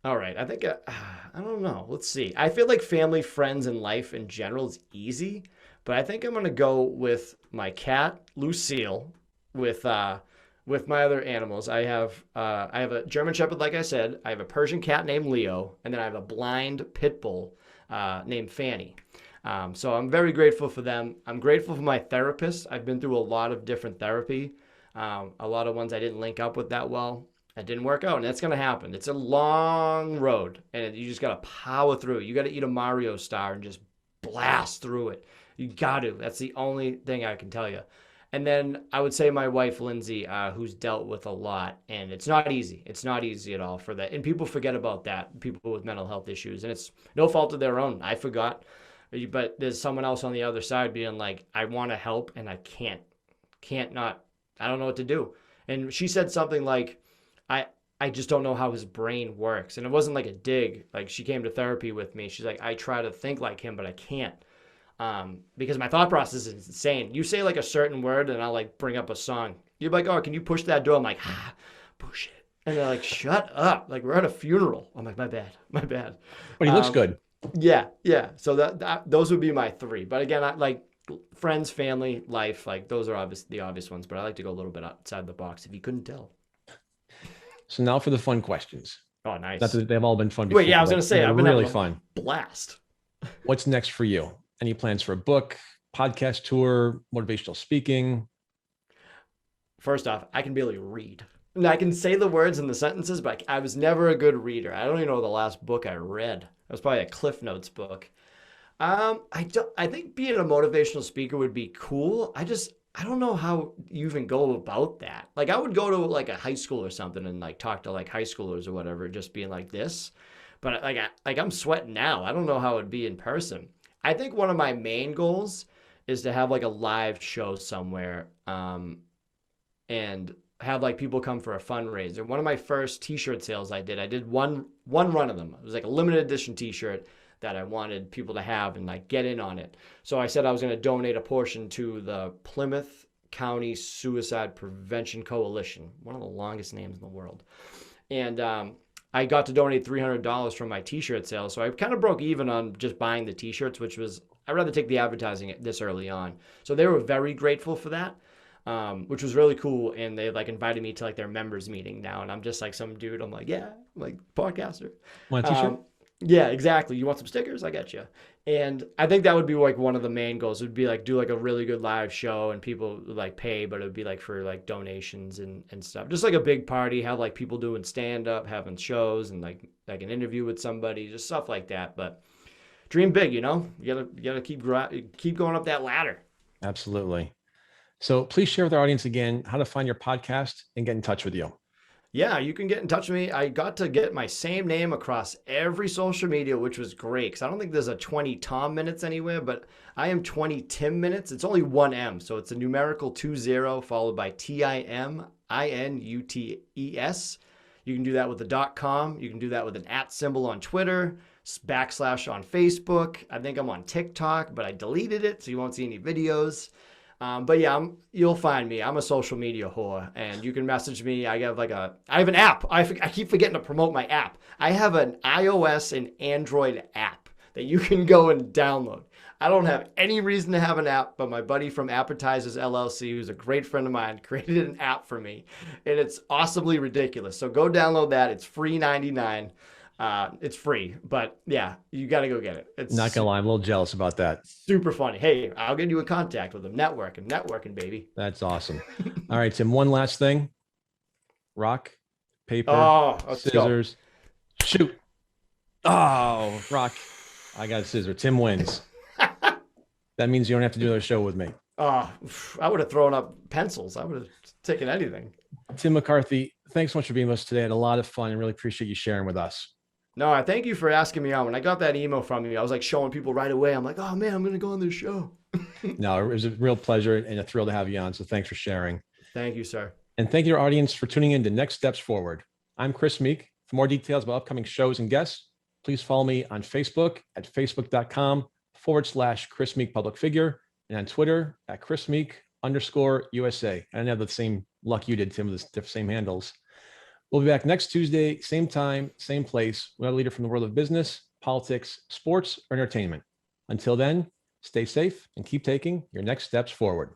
All right, I think I don't know. Let's see. I feel like family, friends, and life in general is easy, but I think I'm gonna go with my cat Lucille, with my other animals. I have a German Shepherd, like I said. I have a Persian cat named Leo, and then I have a blind pit bull named Fanny. So I'm very grateful for them. I'm grateful for my therapist. I've been through a lot of different therapy, a lot of ones I didn't link up with that well. It didn't work out, and that's going to happen. It's a long road, and you just got to power through it. You got to eat a Mario star and just blast through it. You got to. That's the only thing I can tell you. And then I would say my wife, Lindsay, who's dealt with a lot, and it's not easy. It's not easy at all for that. And people forget about that, people with mental health issues, and it's no fault of their own. I forgot. But there's someone else on the other side being like, I want to help, and I can't not. I don't know what to do. And she said something like, I just don't know how his brain works. And it wasn't like a dig. Like she came to therapy with me. She's like, I try to think like him, but I can't. Because my thought process is insane. You say like a certain word and I'll like bring up a song. You're like, oh, can you push that door? I'm like, push it. And they're like, shut up. Like we're at a funeral. I'm like, my bad. But he looks good. Yeah. So those would be my 3. But again, I like friends, family, life. Like those are the obvious ones. But I like to go a little bit outside the box. If you couldn't tell. So now for the fun questions. Oh, nice. Not that they've all been fun before. Wait, yeah, I was going to say, I've been really having fun. Blast. What's next for you? Any plans for a book, podcast tour, motivational speaking? First off, I can barely read. And I can say the words and the sentences, but I was never a good reader. I don't even know the last book I read. It was probably a Cliff Notes book. I think being a motivational speaker would be cool. I don't know how you even go about that. Like I would go to like a high school or something and like talk to like high schoolers or whatever, just being like this. But I'm sweating now. I don't know how it'd be in person. I think one of my main goals is to have like a live show somewhere, and have like people come for a fundraiser. One of my first T-shirt sales I did one run of them. It was like a limited edition T-shirt that I wanted people to have and like get in on it. So I said I was going to donate a portion to the Plymouth County Suicide Prevention Coalition, one of the longest names in the world. And I got to donate $300 from my T-shirt sales. So I kind of broke even on just buying the T-shirts, which was, I'd rather take the advertising this early on. So they were very grateful for that, which was really cool. And they like invited me to like their members meeting now. And I'm just like some dude. I'm like, yeah, I'm like podcaster. Want a T-shirt? Yeah, exactly. You want some stickers? I got you. And I think that would be like one of the main goals. It would be like do like a really good live show and people would like pay, but it would be like for like donations and stuff. Just like a big party, have like people doing stand up, having shows and like an interview with somebody, just stuff like that. But dream big, you know? You gotta keep going up that ladder. Absolutely. So please share with our audience again how to find your podcast and get in touch with you. Yeah, you can get in touch with me. I got to get my same name across every social media, which was great because I don't think there's a 20 Tom Minutes anywhere, but I am 20 Tim Minutes. It's only one M, so it's a numerical 20 followed by TIMINUTES. You can do that with the .com. You can do that with an @ symbol on Twitter, / on Facebook. I think I'm on TikTok, but I deleted it, so you won't see any videos. But yeah, you'll find me. I'm a social media whore, and you can message me. I have an app. I keep forgetting to promote my app. I have an iOS and Android app that you can go and download. I don't have any reason to have an app, but my buddy from Appetizers LLC, who's a great friend of mine, created an app for me, and it's awesomely ridiculous. So go download that. It's free 99. It's free, but yeah, you got to go get it. It's not gonna lie, I'm a little jealous about that. Super funny. Hey, I'll get you in contact with them. Networking, baby. That's awesome. All right, Tim, one last thing. Rock, paper, scissors, shoot. Oh, rock. I got a scissor. Tim wins. That means you don't have to do another show with me. I would have thrown up pencils. I would have taken anything. Tim McCarthy, thanks so much for being with us today. I had a lot of fun and really appreciate you sharing with us. No, I thank you for asking me on. When I got that email from you, I was like showing people right away. I'm like, oh man, I'm going to go on this show. No, it was a real pleasure and a thrill to have you on. So thanks for sharing. Thank you, sir. And thank you to our audience for tuning in to Next Steps Forward. I'm Chris Meek. For more details about upcoming shows and guests, please follow me on Facebook at facebook.com/Chris Meek Public Figure, and on Twitter at Chris Meek_USA. I didn't have the same luck you did, Tim, with the same handles. We'll be back next Tuesday, same time, same place, with a leader from the world of business, politics, sports, or entertainment. Until then, stay safe and keep taking your next steps forward.